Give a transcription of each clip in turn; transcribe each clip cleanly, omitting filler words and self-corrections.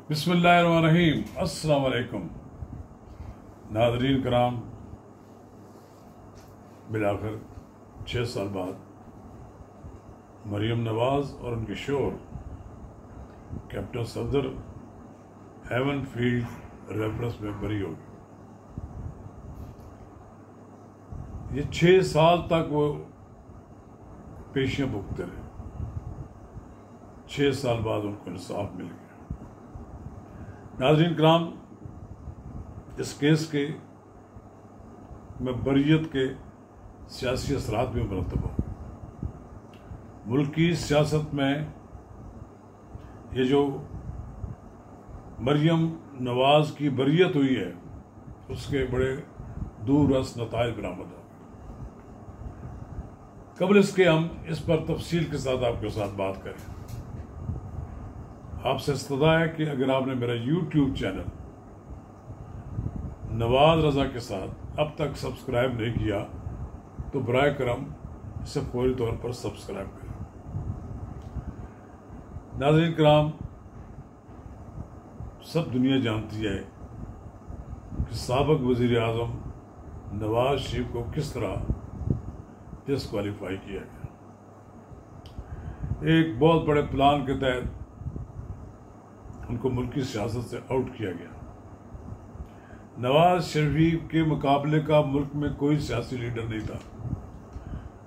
बिस्मिल्लाहिर्रहमानिर्रहीम। अस्सलाम वालेकुम नाज़रीन कराम, मिलाकर 6 साल बाद मरियम नवाज और उनके शोर captain Safdar Avenfield reference में बरी होगी। ये 6 साल तक वो पेशियां भुगते रहे। 6 साल बाद उनको इंसाफ मिल गया। नाज़रीन कराम, इस केस के में बरियत के सियासी असरात भी मुरतब हो। मुल्क की सियासत में ये जो मरियम नवाज की बरियत हुई है, उसके बड़े दूररस नताइज बरामद हो। कबल इसके हम इस पर तफसील के साथ आपके साथ बात करें। आपसे इस्तदा है कि अगर आपने मेरा YouTube चैनल नवाज रजा के साथ अब तक सब्सक्राइब नहीं किया तो बराए करम इसे फौरी तौर पर सब्सक्राइब करें। नाज़रीन कराम, सब दुनिया जानती है कि साबिक वज़ीर आज़म नवाज शरीफ को किस तरह डिस्क्वालीफाई किया गया। एक बहुत बड़े प्लान के तहत उनको मुल्की सियासत से आउट किया गया। नवाज शरीफ के मुकाबले का मुल्क में कोई सियासी लीडर नहीं था।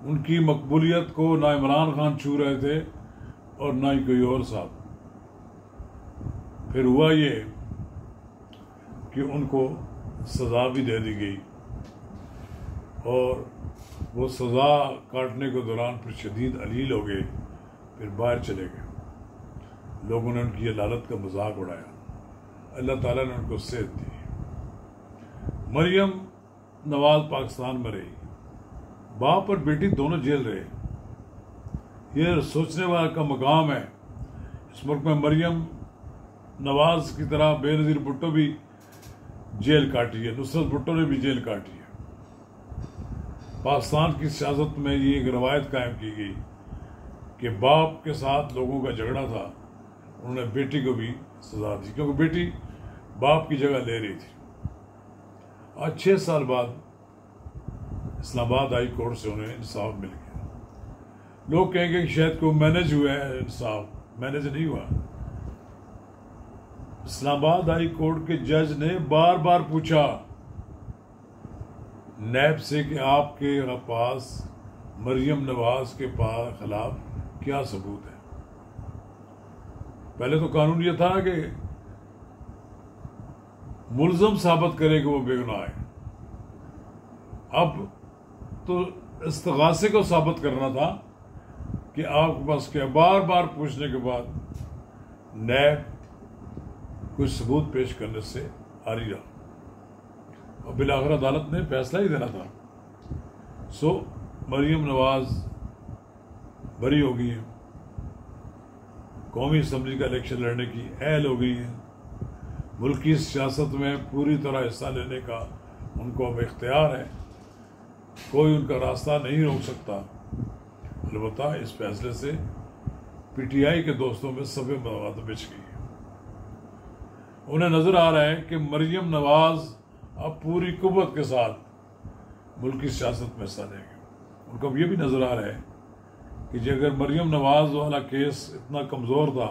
उनकी मकबूलियत को ना इमरान खान छू रहे थे और ना ही कोई और साहब। फिर हुआ ये कि उनको सज़ा भी दे दी गई और वो सज़ा काटने के दौरान फिर शदीद अलील हो गए, फिर बाहर चले गए। लोगों ने उनकी अदालत का मजाक उड़ाया। अल्लाह ताला ने उनको सेहत दी। मरियम नवाज पाकिस्तान में रही, बाप और बेटी दोनों जेल रहे। ये सोचने वाला का मकाम है। इस मुल्क में मरियम नवाज की तरह बेनज़ीर भुट्टो भी जेल काटी है, नुसरत भुट्टो ने भी जेल काटी है। पाकिस्तान की सियासत में ये एक रवायत कायम की गई कि बाप के साथ लोगों का झगड़ा था, उन्होंने बेटी को भी सजा दी क्योंकि बेटी बाप की जगह ले रही थी। आज 6 साल बाद इस्लामाबाद हाई कोर्ट से उन्हें इंसाफ मिल गया। लोग कहेंगे कि शायद को मैनेज हुआ है इंसाफ, मैनेज नहीं हुआ। इस्लामाबाद हाई कोर्ट के जज ने बार बार पूछा नैब से कि आपके पास मरियम नवाज के खिलाफ क्या सबूत है। पहले तो कानून यह था कि मुल्ज़म साबित करे कि वो बेगुनाह है। अब तो इस्तिगासे को साबित करना था कि आपके पास क्या। बार बार पूछने के बाद नैब कुछ सबूत पेश करने से आ रही रहा और बिलाखिर अदालत ने फैसला ही देना था। सो मरियम नवाज बरी हो गई है। कौमी असम्बली का इलेक्शन लड़ने की अहल हो गई है। मुल्क की सियासत में पूरी तरह हिस्सा लेने का उनको अब इख्तियार है। कोई उनका रास्ता नहीं रोक सकता। अलबत्ता इस फैसले से PTI के दोस्तों में सभी मवाद बिछ गई है। उन्हें नजर आ रहा है कि मरियम नवाज अब पूरी कुव्वत के साथ मुल्क की सियासत में हिस्सा लेंगे। उनको अब ये भी नजर आ रहा है कि अगर मरियम नवाज वाला केस इतना कमज़ोर था,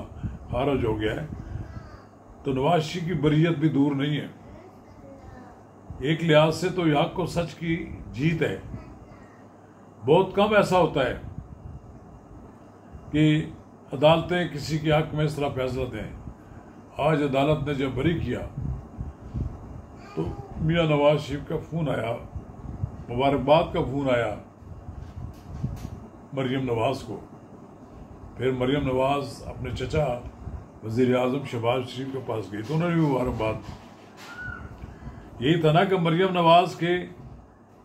खारिज हो गया है, तो नवाज शरीफ की बरियत भी दूर नहीं है। एक लिहाज से तो यह को सच की जीत है। बहुत कम ऐसा होता है कि अदालतें किसी के हक में इस तरह फैसला दें। आज अदालत ने जब बरी किया तो मियां नवाज शरीफ का फ़ोन आया, मुबारकबाद का फ़ोन आया मरियम नवाज को। फिर मरियम नवाज अपने चचा वज़ीर आज़म शहबाज शरीफ के पास गई तो उन्होंने भी मुबारकबाद। यही था ना कि मरियम नवाज के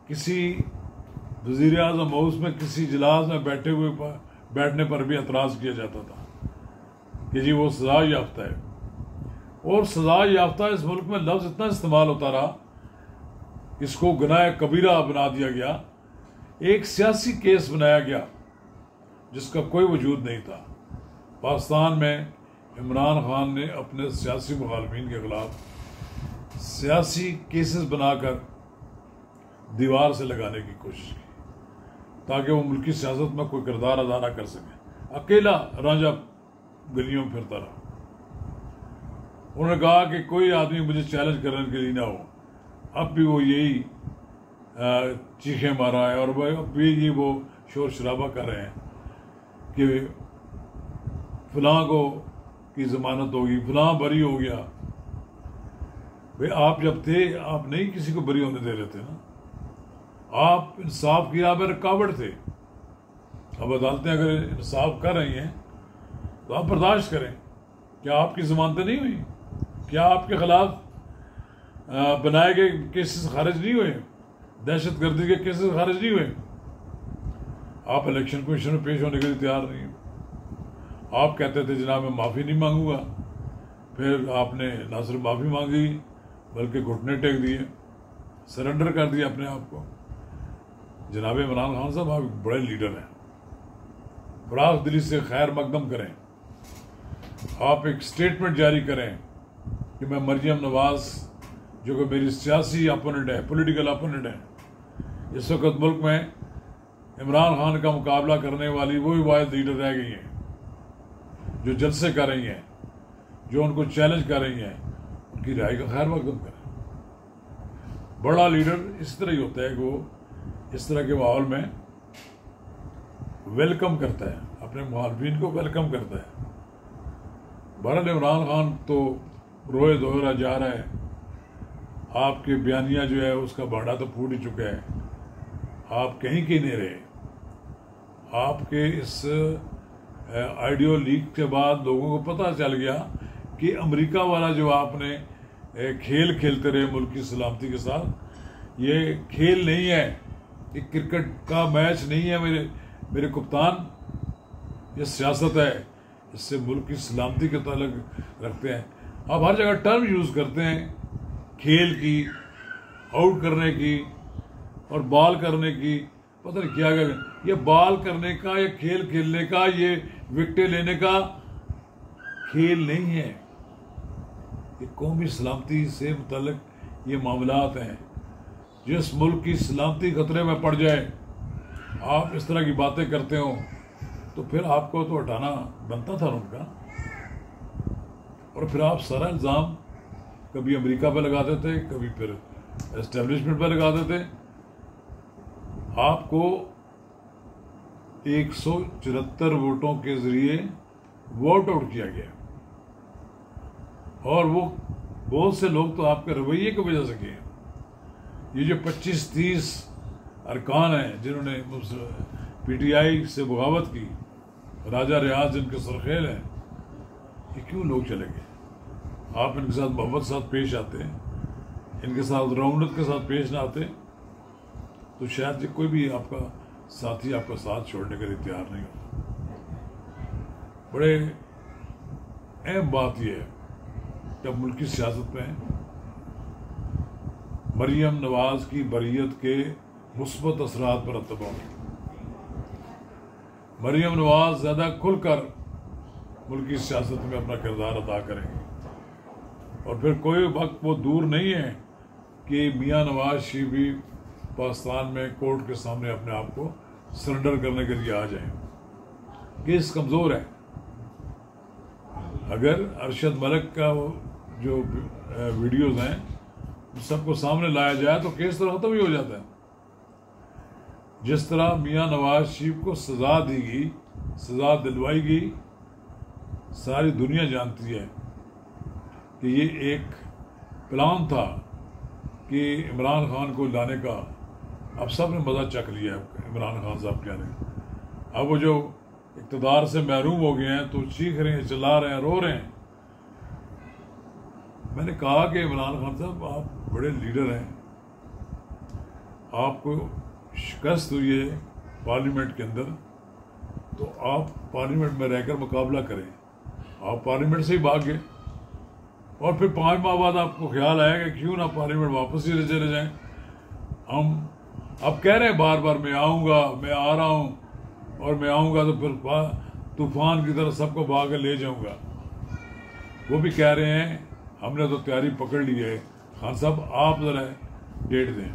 किसी वज़ीर आज़म हाउस में किसी इजलास में बैठने पर भी एतराज़ किया जाता था कि जी वो सज़ा याफ्ता है। और सज़ा याफ्ता इस मुल्क में लफ्ज़ इतना इस्तेमाल होता रहा, इसको गुनाह कबीरा बना दिया गया। एक सियासी केस बनाया गया जिसका कोई वजूद नहीं था। पाकिस्तान में इमरान खान ने अपने सियासी मुखालफिन के खिलाफ सियासी केसेस बनाकर दीवार से लगाने की कोशिश की ताकि वो मुल्की सियासत में कोई किरदार अदा ना कर सके। अकेला रांझा गलियों में फिरता रहा। उन्होंने कहा कि कोई आदमी मुझे चैलेंज करने के लिए ना हो। अब भी वो यही चीखें मारा है और अब भी वो शोर शराबा कर रहे हैं कि फलां को की जमानत होगी, फलां बरी हो गया। भाई आप जब थे आप नहीं किसी को बरी होने दे रहे थे ना, आप इंसाफ की आप रुकावट थे। अब अदालतें अगर इंसाफ कर रही हैं तो आप बर्दाश्त करें। क्या आपकी जमानतें नहीं हुई? क्या आपके खिलाफ बनाए गए केसेस खारिज नहीं हुए? दहशत गर्दी के केसेस खारिज नहीं हुए? आप इलेक्शन कमीशन में पेश होने के लिए तैयार नहीं। आप कहते थे जनाब मैं माफ़ी नहीं मांगूंगा, फिर आपने ना सिर्फ माफ़ी मांगी बल्कि घुटने टेक दिए, सरेंडर कर दिया अपने आप को। जनाब इमरान खान साहब आप बड़े लीडर हैं, बड़ा दिली से खैर मकदम करें। आप एक स्टेटमेंट जारी करें कि मैं मरियम नवाज जो कि मेरी सियासी अपोनेंट है, पॉलिटिकल अपोनेंट है, इस वक्त मुल्क में इमरान खान का मुकाबला करने वाली वही वाहिद लीडर रह गई हैं जो जलसे कर रही हैं, जो उनको चैलेंज कर रही हैं, उनकी राय का खैर मकदम करें। बड़ा लीडर इस तरह ही होता है कि वो इस तरह के माहौल में वेलकम करता है, अपने मुखालफिन को वेलकम करता है। बहरहाल इमरान खान तो रोए धोरा जा रहा है। आपके बयानिया जो है उसका भांडा तो फूट ही चुका है। आप कहीं के नहीं रहे। आपके इस आइडियो लीक के बाद लोगों को पता चल गया कि अमेरिका वाला जो आपने खेल खेलते रहे मुल्क की सलामती के साथ, ये खेल नहीं है, ये क्रिकेट का मैच नहीं है मेरे कप्तान, ये सियासत है। इससे मुल्क की सलामती के ताल्लुक रखते हैं। आप हर जगह टर्म यूज़ करते हैं, खेल की, आउट करने की और बॉल करने की, पता नहीं क्या क्या। ये बॉल करने का, ये खेल खेलने का, ये विकेटें लेने का खेल नहीं है। ये कौमी सलामती से मुतल्लिक ये मामलात हैं। जिस मुल्क की सलामती खतरे में पड़ जाए, आप इस तरह की बातें करते हो तो फिर आपको तो हटाना बनता था उनका। और फिर आप सारा इल्ज़ाम कभी अमेरिका पर लगाते थे, कभी फिर एस्टेब्लिशमेंट पर लगाते थे। आपको 174 वोटों के जरिए वोट आउट किया गया और वो बहुत से लोग तो आपके रवैये की वजह से किए। ये जो 25-30 अरकान हैं जिन्होंने पीटीआई से बगावत की, राजा रियाज जिनके सरखेल हैं, ये क्यों लोग चले गए? आप इनके साथ मोहब्बत साथ पेश आते हैं, इनके साथ रौनक के साथ पेश ना आते तो शायद कोई भी आपका साथी आपका साथ छोड़ने के लिए तैयार नहीं होता। बड़े अहम बात यह है कि अब मुल्क की सियासत में मरियम नवाज की बरियत के मुस्बत असरात पर अतबा होंगे। मरियम नवाज ज़्यादा खुलकर मुल्क की सियासत में अपना किरदार अदा करेंगे और फिर कोई वक्त वो दूर नहीं है कि मियाँ नवाज शरीफ भी पाकिस्तान में कोर्ट के सामने अपने आप को सरेंडर करने के लिए आ जाए। केस कमज़ोर है। अगर अरशद मलिक का जो वीडियोज़ हैं सबको सामने लाया जाए तो केस तो ख़त्म ही हो जाता है। जिस तरह मियाँ नवाज शरीफ को सज़ा दी गई, सज़ा दिलवाई गई, सारी दुनिया जानती है कि ये एक प्लान था कि इमरान खान को लाने का। अब सब ने मज़ा चख लिया इमरान खान साहब क्या ने। अब वो जो इक़्तिदार से महरूम हो गए हैं तो चीख रहे हैं, चिल्ला रहे हैं, रो रहे हैं। मैंने कहा कि इमरान खान साहब आप बड़े लीडर हैं, आपको शिकस्त हुई है पार्लियामेंट के अंदर तो आप पार्लियामेंट में रहकर मुकाबला करें। आप पार्लियामेंट से ही भाग गए और फिर 5 माह बाद आपको ख्याल आया कि क्यों ना पार्लियामेंट वापस ही चले जाएं। हम अब कह रहे हैं बार बार मैं आऊँगा, मैं आ रहा हूँ और मैं आऊँगा तो फिर तूफान की तरह सबको भाग कर ले जाऊँगा। वो भी कह रहे हैं हमने तो तैयारी पकड़ ली है, खान साहब आप ज़रा डेट दें।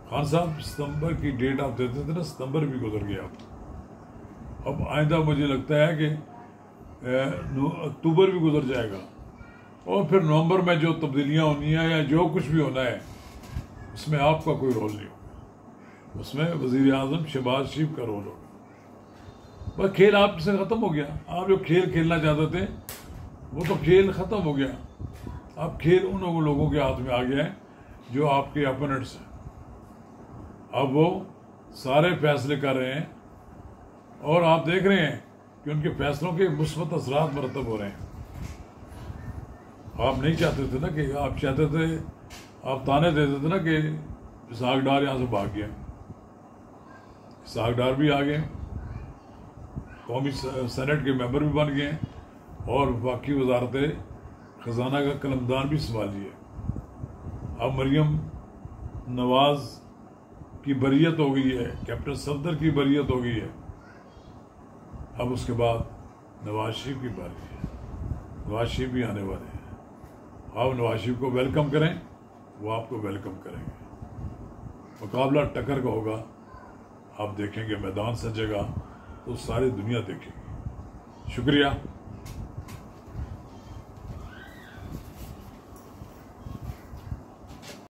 खान साहब सितंबर की डेट आप देते थे ना, सितंबर भी गुजर गया। अब आइंदा मुझे लगता है कि अक्टूबर भी गुजर जाएगा और फिर नवंबर में जो तब्दीलियां होनी है या जो कुछ भी होना है उसमें आपका कोई रोल नहीं होगा, उसमें वज़ीर आज़म शहबाज शरीफ का रोल होगा। बस खेल आपसे ख़त्म हो गया। आप जो खेल खेलना चाहते थे वो तो खेल ख़त्म हो गया। अब खेल उन लोगों के हाथ में आ गया है जो आपके अपोनेंट्स हैं। अब वो सारे फैसले कर रहे हैं और आप देख रहे हैं कि उनके फैसलों के मुस्बत असरात मरतब हो रहे हैं। आप नहीं चाहते थे ना कि आप चाहते थे, आप ताने देते थे ना कि इसहाक डार यहाँ से भाग गया। इसहाक डार भी आ गए, कौमी सेनेट के मेंबर भी बन गए और बाकी वजारत ख़जाना का कलमदान भी संभाली है। अब मरियम नवाज की बरियत हो गई है, कैप्टन सफदर की बरियत हो गई है। अब उसके बाद नवाज शरीफ की बारी है। नवाज शरीफ भी आने वाले हैं। आप नवाज शरीफ को वेलकम करें, वो आपको वेलकम करेंगे। मुकाबला टक्कर का होगा। आप देखेंगे मैदान सजेगा तो सारी दुनिया देखेगी। शुक्रिया।